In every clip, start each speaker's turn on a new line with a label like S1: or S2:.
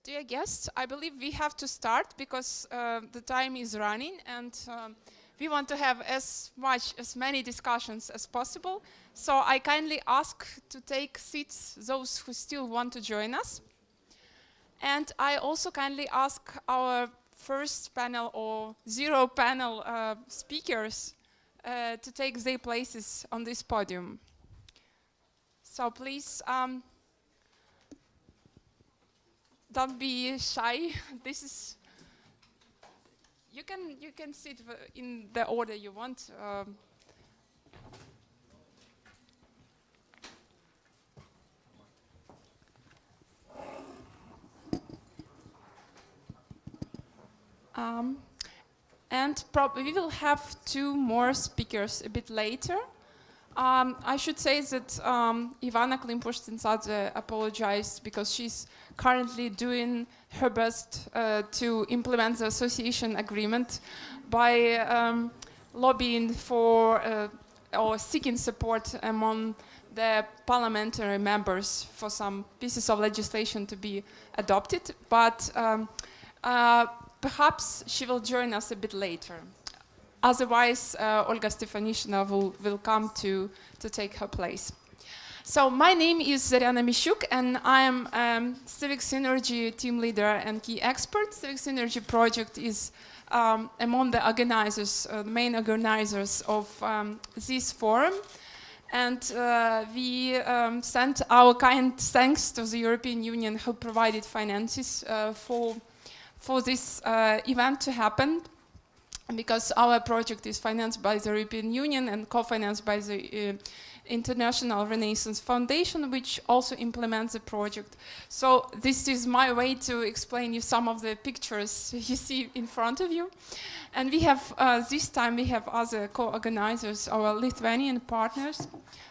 S1: Dear guests, I believe we have to start because the time is running and we want to have as many discussions as possible. So I kindly ask to take seats those who still want to join us. And I also kindly ask our first panel or zero panel speakers to take their places on this podium. So please don't be shy. This is you can sit in the order you want. And we will have two more speakers a bit later. I should say that Ivana Klimpushtin-Sadze apologized because she's currently doing her best to implement the association agreement by lobbying for or seeking support among the parliamentary members for some pieces of legislation to be adopted. But perhaps she will join us a bit later. Otherwise, Olga Stefanishina will come to take her place. So my name is Zarina Mishuk, and I am Civic Synergy team leader and key expert. Civic Synergy project is among the organizers, the main organizers of this forum. And we sent our kind thanks to the European Union who provided finances for this event to happen, because our project is financed by the European Union and co-financed by the International Renaissance Foundation, which also implements the project. So this is my way to explain you some of the pictures you see in front of you. And we have, this time we have other co-organizers, our Lithuanian partners.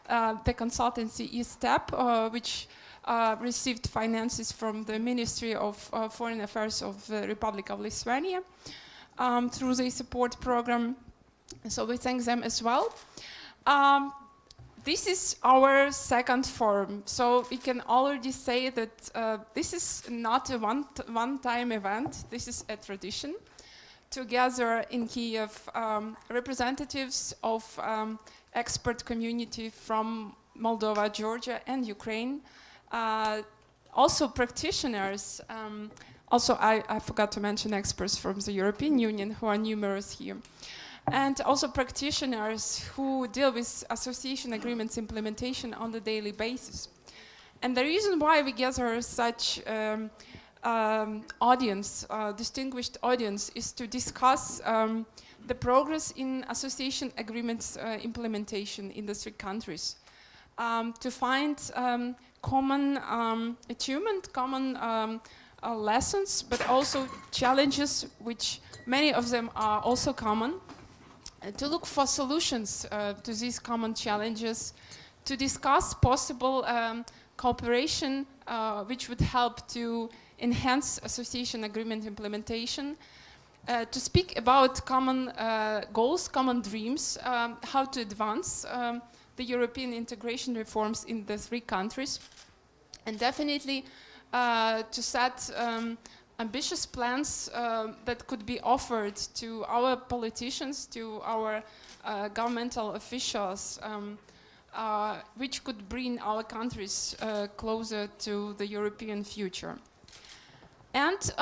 S1: The consultancy is STEP, which received finances from the Ministry of Foreign Affairs of the Republic of Lithuania through the support program. So we thank them as well. This is our second forum, so we can already say that this is not a one-time event. This is a tradition. Together in Kiev, representatives of expert community from Moldova, Georgia, and Ukraine, also practitioners. Also, I forgot to mention experts from the European Union who are numerous here. And also practitioners who deal with association agreements implementation on a daily basis. And the reason why we gather such audience, distinguished audience, is to discuss the progress in association agreements implementation in the three countries. To find common achievement, common lessons, but also challenges, which many of them are also common, to look for solutions to these common challenges, to discuss possible cooperation which would help to enhance association agreement implementation, to speak about common goals, common dreams, how to advance the European integration reforms in the three countries, and definitely to set ambitious plans that could be offered to our politicians, to our governmental officials, which could bring our countries closer to the European future. And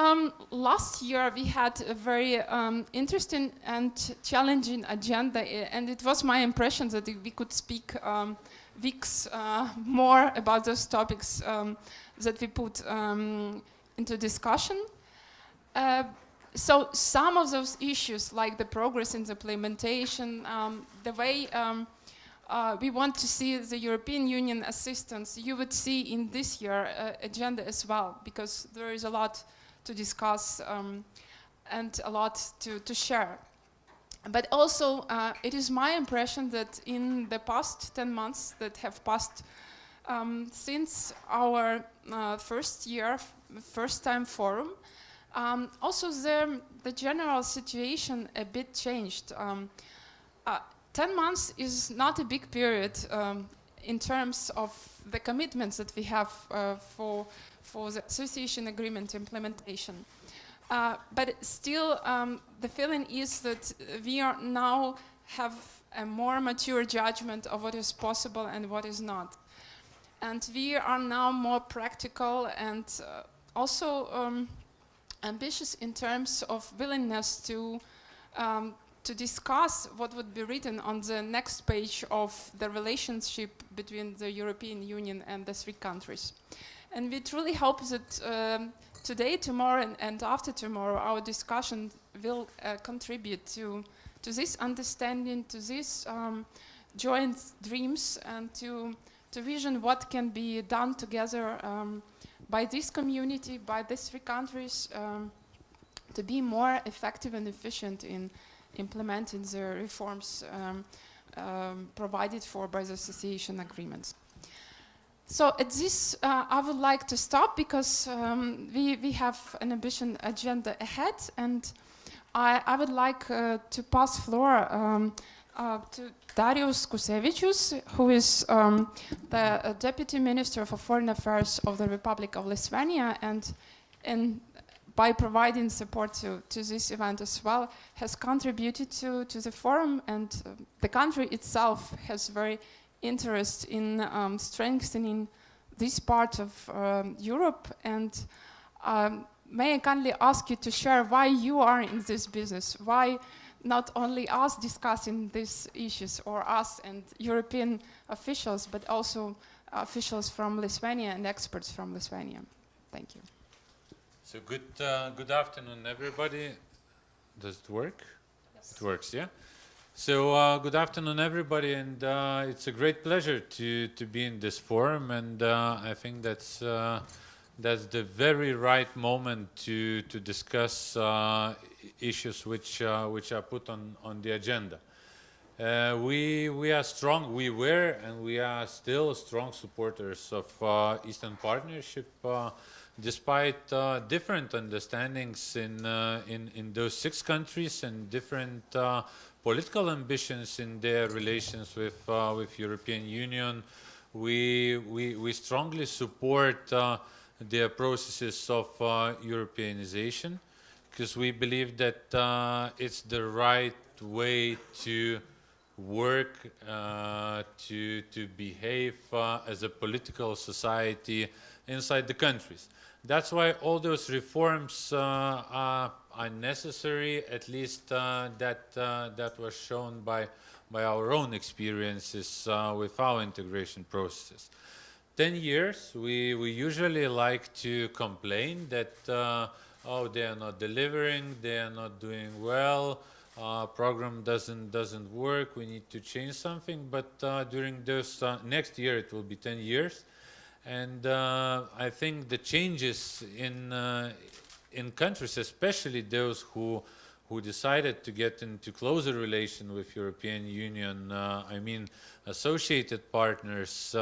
S1: last year we had a very interesting and challenging agenda, and it was my impression that we could speak weeks more about those topics that we put into discussion. So some of those issues, like the progress in the implementation, the way we want to see the European Union assistance, you would see in this year agenda as well, because there is a lot to discuss and a lot to share. But also, it is my impression that in the past 10 months that have passed since our first time forum, also the general situation a bit changed. 10 months is not a big period in terms of the commitments that we have for the association agreement implementation. But still, the feeling is that we are now have a more mature judgment of what is possible and what is not. And we are now more practical and also ambitious in terms of willingness to discuss what would be written on the next page of the relationship between the European Union and the three countries. And we truly hope that today, tomorrow, and after tomorrow, our discussion will contribute to this understanding, to these joint dreams, and to vision what can be done together by this community, by these three countries, to be more effective and efficient in implementing the reforms provided for by the association agreements. So at this, I would like to stop because we have an ambitious agenda ahead, and I would like to pass floor to Darius Kusevičius, who is the Deputy Minister for Foreign Affairs of the Republic of Lithuania, and by providing support to this event as well, has contributed to the forum, and the country itself has very interest in strengthening this part of Europe. And may I kindly ask you to share why you are in this business, why not only us discussing these issues, or us and European officials, but also officials from Lithuania and experts from Lithuania. Thank you.
S2: So good afternoon, everybody. Does it work?
S1: Yes.
S2: It works, yeah? So good afternoon, everybody, and it's a great pleasure to be in this forum, and I think that's the very right moment to discuss issues which are put on the agenda. We are strong. We were and we are still strong supporters of Eastern Partnership, despite different understandings in those 6 countries and different political ambitions in their relations with European Union. We strongly support their processes of Europeanization, because we believe that it's the right way to work, to behave as a political society inside the countries. That's why all those reforms are necessary, at least that was shown by our own experiences with our integration processes. 10 years, we usually like to complain that oh, they are not delivering, they are not doing well, program doesn't work, we need to change something. But during this next year, it will be 10 years. And I think the changes in countries, especially those who decided to get into closer relation with European Union, I mean associated partners,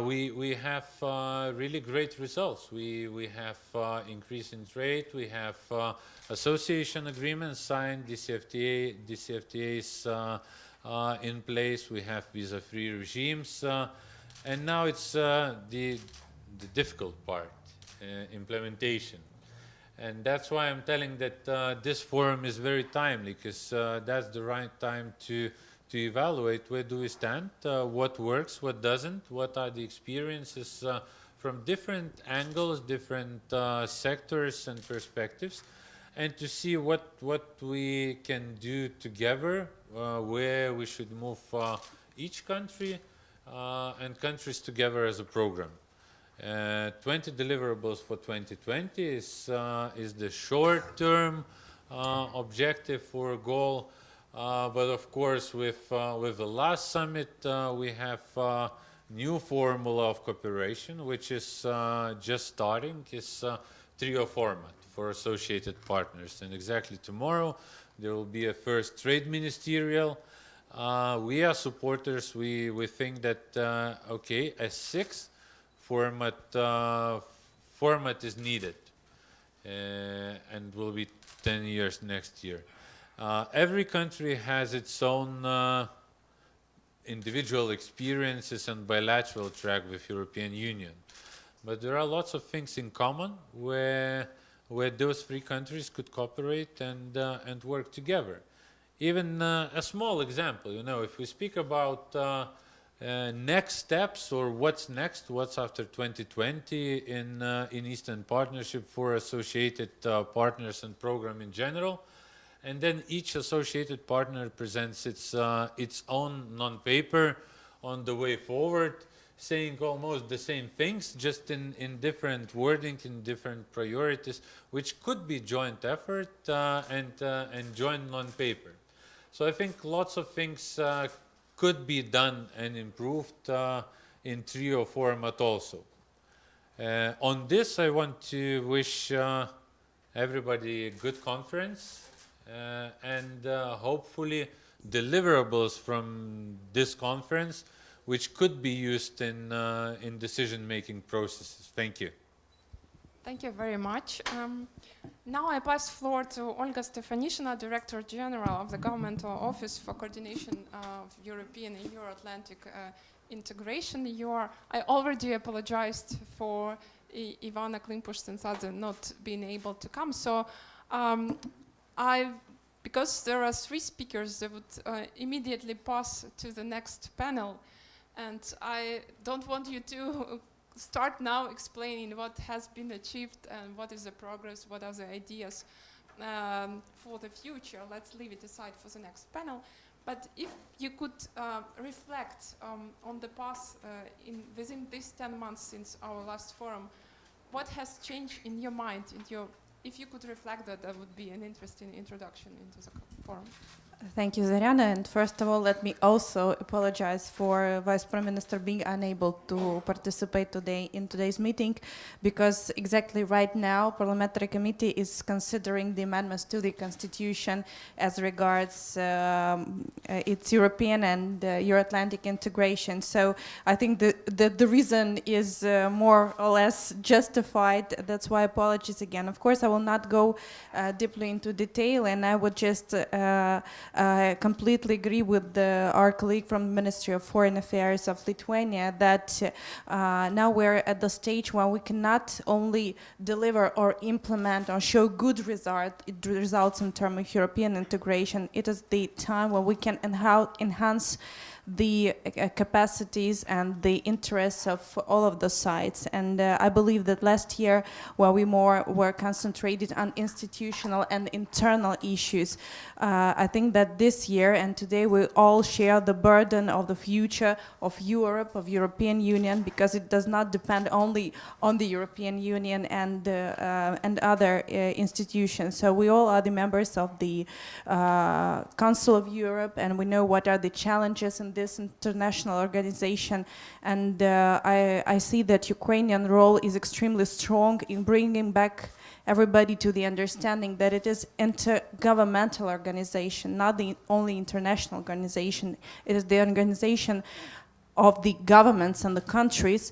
S2: we have really great results. We have increase in trade, we have association agreements signed, DCFTAs in place, we have visa-free regimes. And now it's the difficult part, implementation. And that's why I'm telling that this forum is very timely, because that's the right time to evaluate where do we stand, what works, what doesn't, what are the experiences from different angles, different sectors and perspectives, and to see what we can do together, where we should move each country and countries together as a program. 20 deliverables for 2020 is the short-term objective or goal, but of course with the last summit we have new formula of cooperation, which is just starting, is trio format for associated partners. And exactly tomorrow there will be a first trade ministerial. We are supporters. We think that okay, a 6th format is needed, and will be 10 years next year. Every country has its own individual experiences and bilateral track with European Union. But there are lots of things in common where those three countries could cooperate and work together. Even a small example, if we speak about next steps or what's next, what's after 2020 in Eastern Partnership for associated partners and program in general, and then each associated partner presents its own non-paper on the way forward, saying almost the same things, just in different wording, in different priorities, which could be joint effort and joint non-paper. So I think lots of things could be done and improved in trio format also. On this, I want to wish everybody a good conference and hopefully deliverables from this conference which could be used in decision-making processes. Thank you.
S1: Thank you very much. Now I pass floor to Olga Stefanishina, Director General of the Governmental Office for Coordination of European and Euro-Atlantic Integration. I already apologized for Ivana Klimpush-Stensade not being able to come. So because there are three speakers, they would immediately pass to the next panel. And I don't want you to start now explaining what has been achieved and what is the progress, what are the ideas for the future. Let's leave it aside for the next panel. But if you could reflect on the past within these 10 months since our last forum, what has changed in your mind? If you could reflect that would be an interesting introduction into the forum.
S3: Thank you, Zarina. And first of all, let me also apologize for Vice Prime Minister being unable to participate today in today's meeting, because exactly right now, Parliamentary Committee is considering the amendments to the Constitution as regards its European and Euro-Atlantic integration. So I think the reason is more or less justified. That's why apologies again. Of course, I will not go deeply into detail, and I would just completely agree with our colleague from the Ministry of Foreign Affairs of Lithuania that now we're at the stage when we cannot only deliver or implement or show good results in terms of European integration. It is the time when we can enhance the capacities and the interests of all of the sides. And I believe that last year, while we more were concentrated on institutional and internal issues, I think that this year and today we all share the burden of the future of Europe, of European Union, because it does not depend only on the European Union and other institutions. So we all are the members of the Council of Europe, and we know what are the challenges in this international organization, and I see that Ukrainian role is extremely strong in bringing back everybody to the understanding that it is intergovernmental organization, not the only international organization. It is the organization of the governments and the countries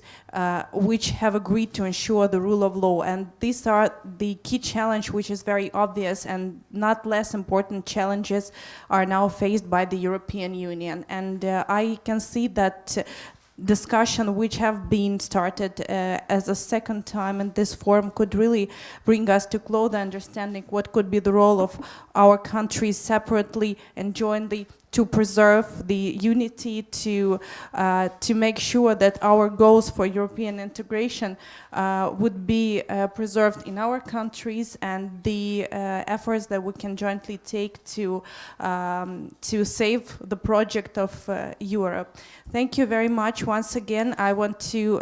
S3: which have agreed to ensure the rule of law. And these are the key challenge, which is very obvious, and not less important challenges are now faced by the European Union. And I can see that discussion which have been started as a second time in this forum could really bring us to closer understanding what could be the role of our countries separately and jointly to preserve the unity, to make sure that our goals for European integration would be preserved in our countries, and the efforts that we can jointly take to save the project of Europe. Thank you very much. Once again, I want to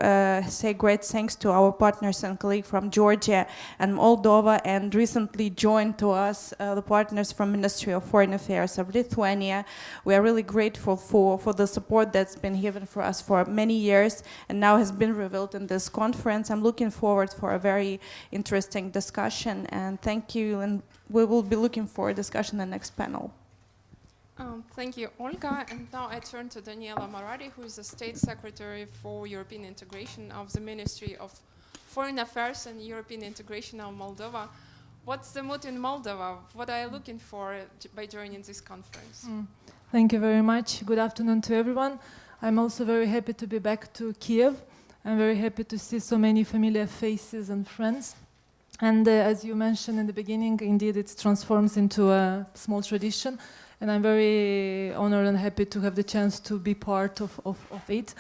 S3: say great thanks to our partners and colleagues from Georgia and Moldova, and recently joined to us the partners from Ministry of Foreign Affairs of Lithuania. We are really grateful for the support that's been given for us for many years and now has been revealed in this conference. I'm looking forward for a very interesting discussion, and thank you, and we will be looking for a discussion in the next panel.
S1: Thank you, Olga. And now I turn to Daniela Marari, who is the State Secretary for European Integration of the Ministry of Foreign Affairs and European Integration of Moldova. What's the mood in Moldova? What are you looking for by joining this conference?
S4: Thank you very much. Good afternoon to everyone. I'm also very happy to be back to Kiev. I'm very happy to see so many familiar faces and friends. And as you mentioned in the beginning, indeed it transforms into a small tradition. And I'm very honored and happy to have the chance to be part of it.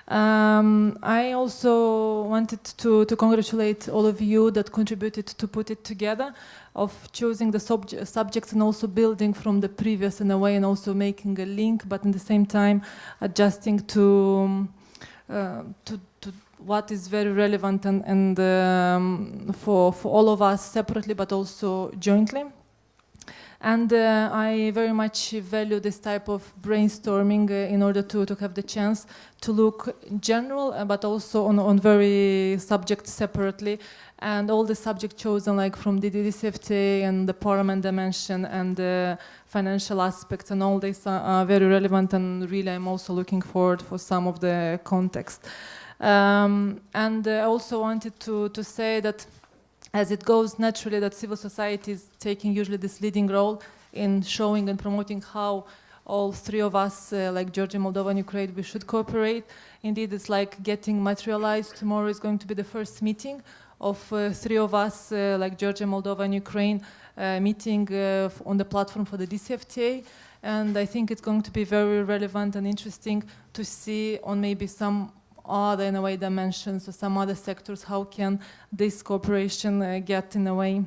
S4: I also wanted to congratulate all of you that contributed to put it together, of choosing the subjects and also building from the previous in a way, and also making a link, but at the same time adjusting to what is very relevant and for all of us separately, but also jointly. And I very much value this type of brainstorming in order to have the chance to look general, but also on very subjects separately. And all the subjects chosen, like from the DCFTA and the parliament dimension and the financial aspects and all this are very relevant, and really I'm also looking forward for some of the context. And I also wanted to say that as it goes naturally that civil society is taking usually this leading role in showing and promoting how all three of us, like Georgia, Moldova, and Ukraine, we should cooperate. Indeed, it's like getting materialized. Tomorrow is going to be the first meeting of three of us, like Georgia, Moldova, and Ukraine, meeting on the platform for the DCFTA. And I think it's going to be very relevant and interesting to see on maybe some other, in a way, dimensions or some other sectors, how can this cooperation get, in a way,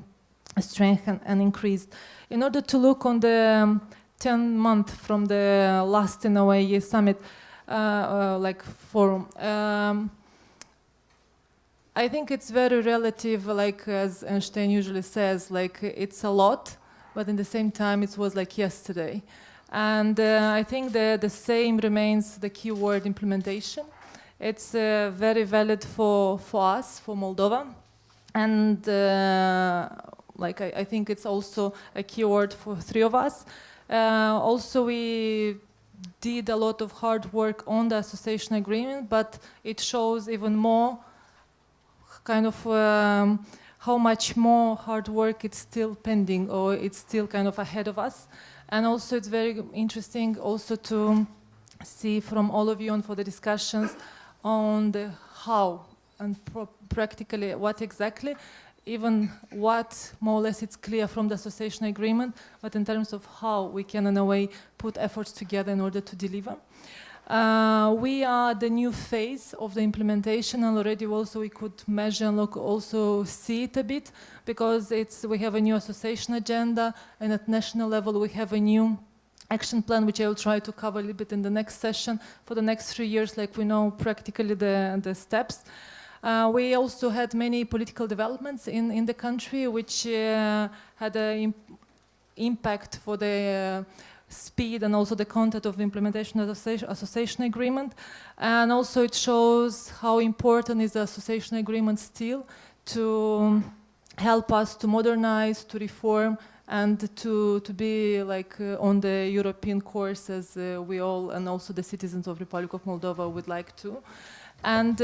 S4: strengthened and increased. In order to look on the 10 months from the last, in a way, summit, like forum, I think it's very relative, like as Einstein usually says, like it's a lot, but in the same time it was like yesterday. And I think the same remains the key word, implementation. It's very valid for us, for Moldova. And like I think it's also a keyword for three of us. Also, we did a lot of hard work on the association agreement, but it shows even more kind of how much more hard work it's still pending, or it's still kind of ahead of us. And also it's very interesting also to see from all of you and for the discussions on the how and practically what exactly, even what more or less it's clear from the association agreement, but in terms of how we can in a way put efforts together in order to deliver. We are the new phase of the implementation, and already also we could measure and look, also see it a bit, because we have a new association agenda, and at national level we have a new action plan, which I will try to cover a little bit in the next session for the next 3 years, like we know practically the steps. We also had many political developments in the country, which had an impact for the speed and also the content of the implementation of the association agreement. And also it shows how important is the association agreement still to help us to modernize, to reform, and to be like on the European course as we all, and also the citizens of Republic of Moldova would like to. And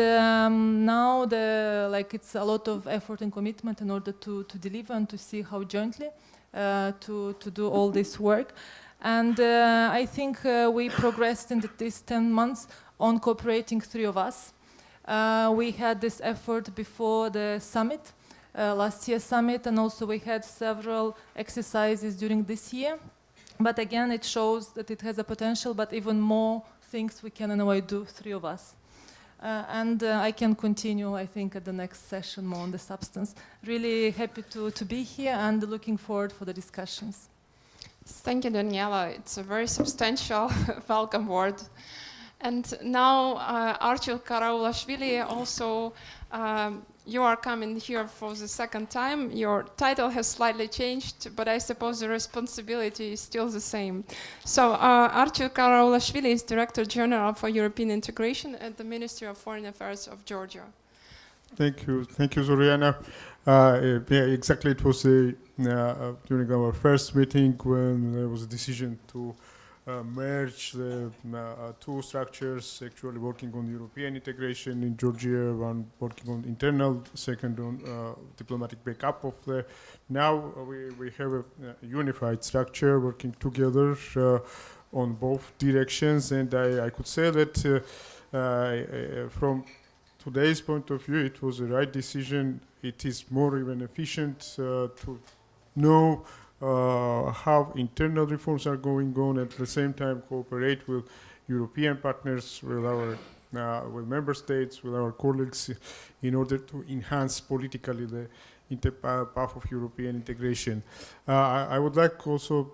S4: now it's a lot of effort and commitment in order to deliver and to see how jointly to do all this work. And I think we progressed in these 10 months on cooperating, three of us. We had this effort before the summit, last year's summit, and also we had several exercises during this year. But again, it shows that it has a potential, but even more things we can in a way do, three of us. And I can continue, I think, at the next session more on the substance. Really happy to be here and looking forward for the discussions.
S1: Thank you, Daniela. It's a very substantial welcome word. And now, Archil Karaulashvili, also you are coming here for the second time. Your title has slightly changed, but I suppose the responsibility is still the same. So Archil Karaulashvili is Director General for European Integration at the Ministry of Foreign Affairs of Georgia.
S5: Thank you, Zoriana. Yeah, exactly. It was during our first meeting when there was a decision to merge the two structures, actually working on European integration in Georgia, one working on internal, second on diplomatic backup of the. Now we have a unified structure working together on both directions, and I could say that from today's point of view, it was the right decision. It is more even efficient to know how internal reforms are going on, and at the same time cooperate with European partners, with our with member states, with our colleagues, in order to enhance politically the path of European integration. I would like also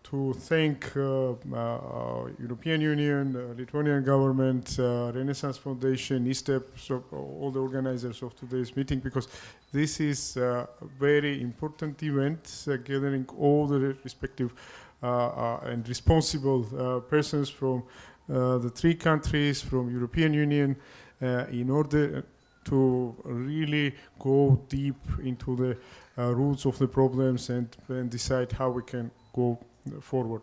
S5: to thank European Union, Lithuanian government, Renaissance Foundation, ISTEP, so all the organizers of today's meeting, because this is a very important event, gathering all the respective and responsible persons from the three countries, from European Union, in order to really go deep into the roots of the problems and decide how we can go forward.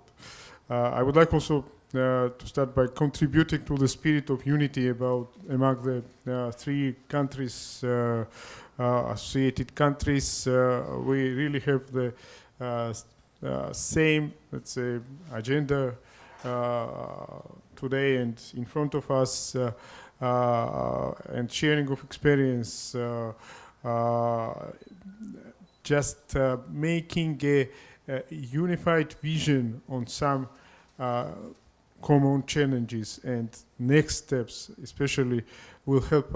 S5: I would like also to start by contributing to the spirit of unity among the three countries, associated countries. We really have the same, let's say, agenda today and in front of us, and sharing of experience, just making a unified vision on some common challenges and next steps especially will help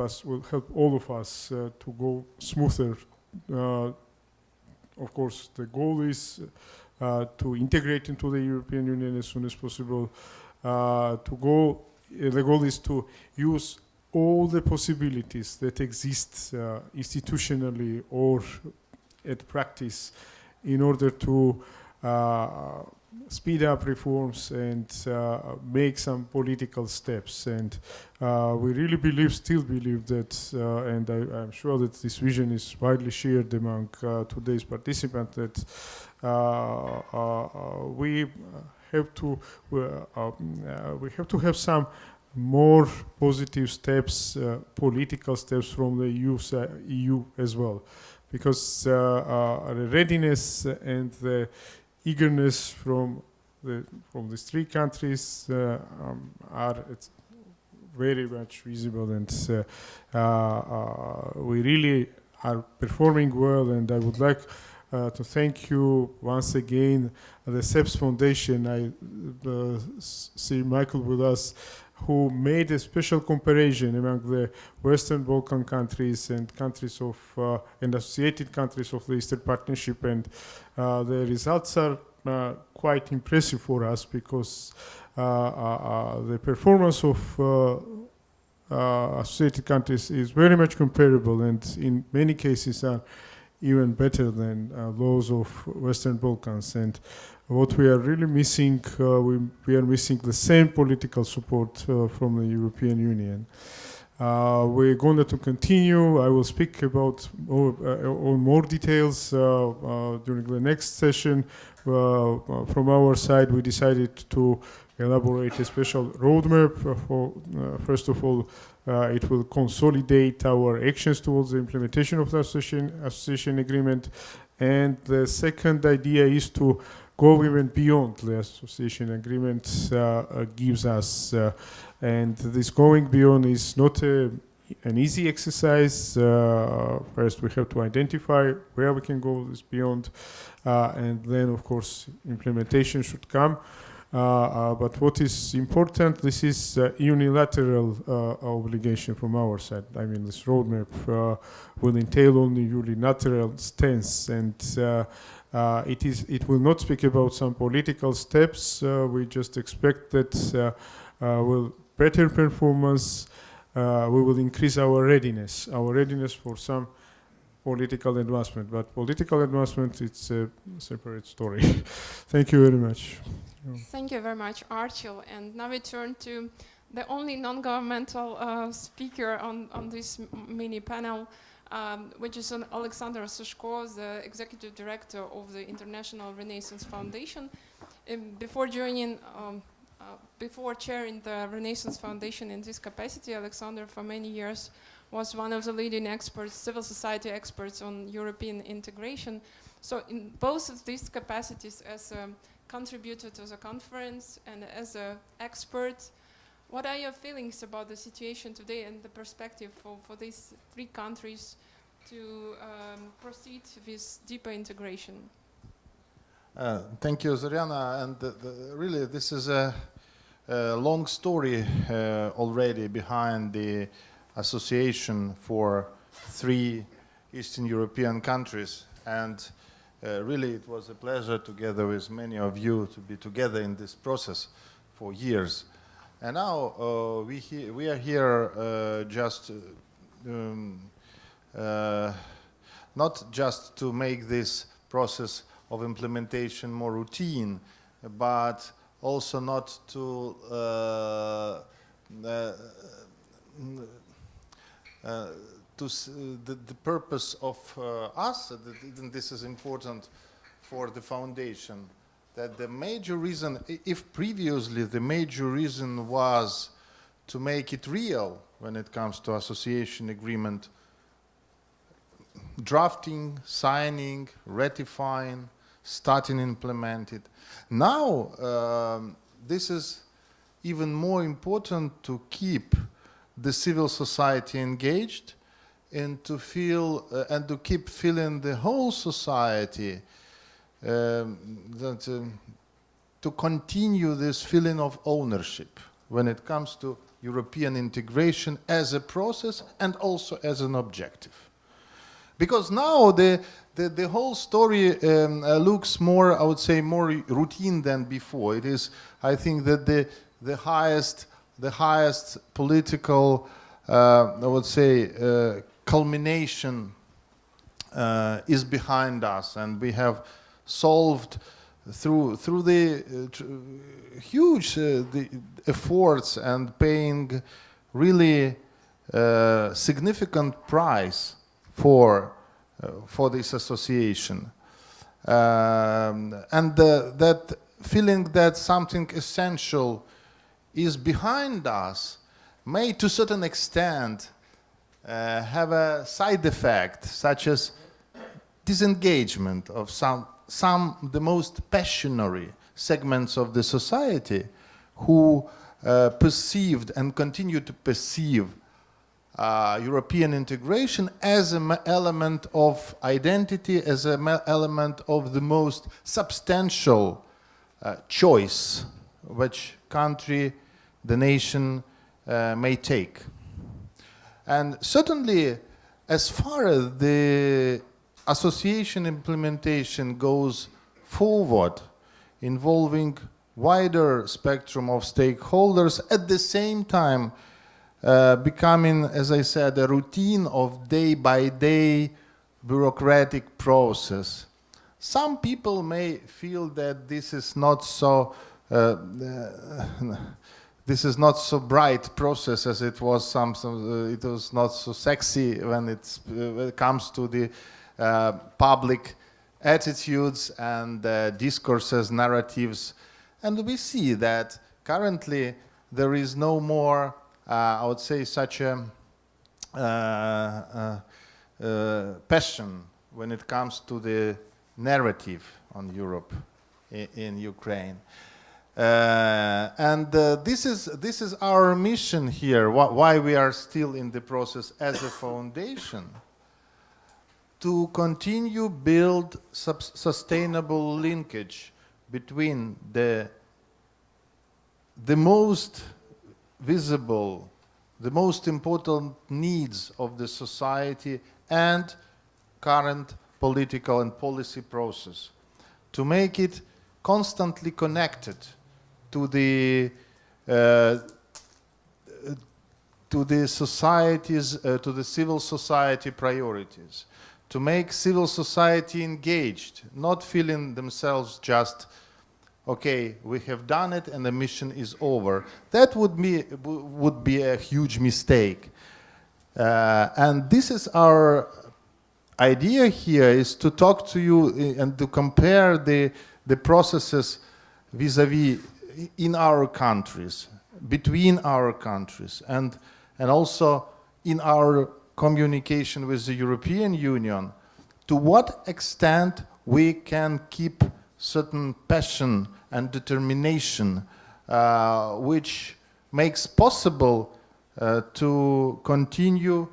S5: all of us to go smoother. Of course, the goal is to integrate into the European Union as soon as possible. The goal is to use all the possibilities that exist institutionally or at practice in order to speed up reforms and make some political steps. And we really still believe that, and I'm sure that this vision is widely shared among today's participants, that we have to have some more positive steps, political steps from the EU as well, because the readiness and the eagerness from these three countries are very much visible, and we really are performing well. And I would like to thank you once again, the CEPS Foundation. I see Michael with us, who made a special comparison among the Western Balkan countries and countries of and associated countries of the Eastern Partnership, and the results are quite impressive for us, because the performance of associated countries is very much comparable, and in many cases are even better than those of Western Balkans. And what we are really missing, we are missing the same political support from the European Union. We're going to continue. I will speak about on more details during the next session. From our side, we decided to elaborate a special roadmap for, first of all, it will consolidate our actions towards the implementation of the association agreement. And the second idea is to go even beyond the association agreement gives us. And this going beyond is not an easy exercise. First, we have to identify where we can go this beyond. And then, of course, implementation should come. But what is important, this is a unilateral obligation from our side. I mean, this roadmap will entail only unilateral stance, and it will not speak about some political steps. We just expect that will better performance, we will increase our readiness for some political advancement. But political advancement, it's a separate story. Thank you very much.
S1: Thank you very much, Archil. And now we turn to the only non-governmental speaker on this mini panel, which is Alexander Sushko, the executive director of the International Renaissance Foundation. Before chairing the Renaissance Foundation in this capacity, Alexander for many years was one of the leading experts, civil society experts on European integration. So in both of these capacities, as a contributor to the conference and as an expert. What are your feelings about the situation today and the perspective for these three countries to proceed with deeper integration?
S6: Thank you, Zoriana. And really, this is a long story already behind the association for three Eastern European countries. And really, it was a pleasure together with many of you to be together in this process for years. And now we are here just not just to make this process of implementation more routine, but also not to the purpose of us, and this is important for the foundation, that the major reason, if previously the major reason was to make it real when it comes to association agreement, drafting, signing, ratifying, starting implement it. Now, this is even more important to keep the civil society engaged and to feel and to keep feeling the whole society to continue this feeling of ownership when it comes to European integration as a process and also as an objective. Because now the whole story looks more, I would say, more routine than before. It is, I think, that the highest political, I would say, culmination is behind us, and we have solved through the huge the efforts and paying really significant price for this association, and that feeling that something essential is behind us may to a certain extent have a side effect, such as disengagement of some the most passionate segments of the society who perceived and continue to perceive European integration as an element of identity, as an element of the most substantial choice which country, the nation may take. And certainly, as far as the association implementation goes forward, involving wider spectrum of stakeholders, at the same time becoming, as I said, a routine of day-by-day bureaucratic process. Some people may feel that this is not so this is not so bright process as it was. It was not so sexy when it comes to the public attitudes and discourses, narratives, and we see that currently there is no more. I would say such a passion when it comes to the narrative on Europe in Ukraine. And this is our mission here, why we are still in the process as a foundation, to continue build sustainable linkage between the most visible, the most important needs of the society and current political and policy process, to make it constantly connected to the societies, to the civil society priorities, to make civil society engaged, not feeling themselves just, okay, we have done it and the mission is over. That would be a huge mistake. And this is our idea here, is to talk to you and to compare the processes vis-a-vis in our countries, between our countries, and also in our communication with the European Union, to what extent we can keep certain passion and determination, which makes possible to continue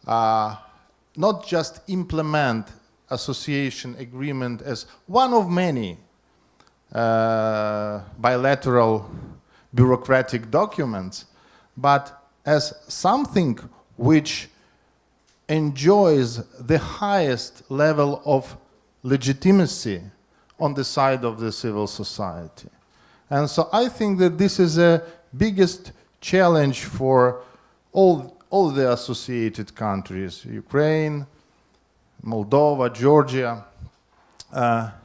S6: not just implement association agreement as one of many bilateral bureaucratic documents, but as something which enjoys the highest level of legitimacy on the side of the civil society. And so I think that this is a biggest challenge for all the associated countries, Ukraine, Moldova, Georgia,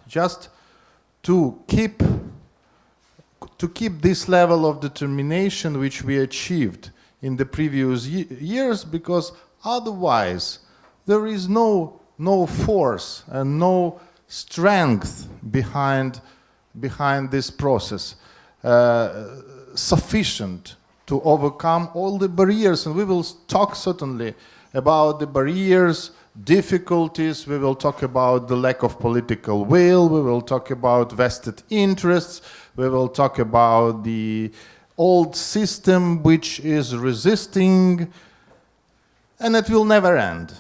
S6: just to keep this level of determination which we achieved in the previous years, because otherwise there is no force and no strength behind this process sufficient to overcome all the barriers. And we will talk certainly about the barriers, difficulties, we will talk about the lack of political will, we will talk about vested interests, we will talk about the old system which is resisting, and it will never end.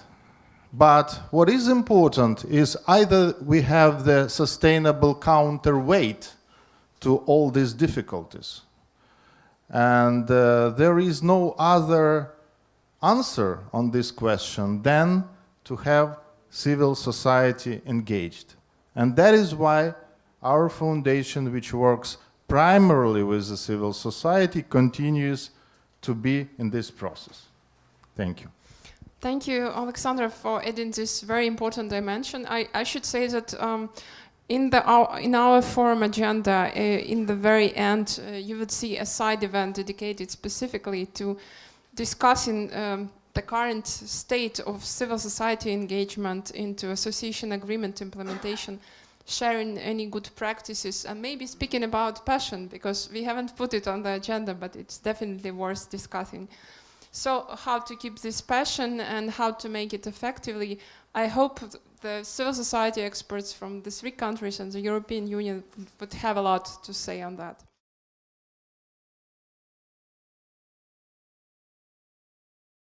S6: But what is important is either we have the sustainable counterweight to all these difficulties, and there is no other answer on this question than to have civil society engaged. And that is why our foundation, which works primarily with the civil society, continues to be in this process. Thank you.
S1: Thank you, Alexandra, for adding this very important dimension. I should say that in our forum agenda, in the very end, you would see a side event dedicated specifically to discussing the current state of civil society engagement into association agreement implementation, sharing any good practices, and maybe speaking about passion, because we haven't put it on the agenda, but it's definitely worth discussing. So how to keep this passion and how to make it effectively, I hope the civil society experts from the 3 countries and the European Union would have a lot to say on that.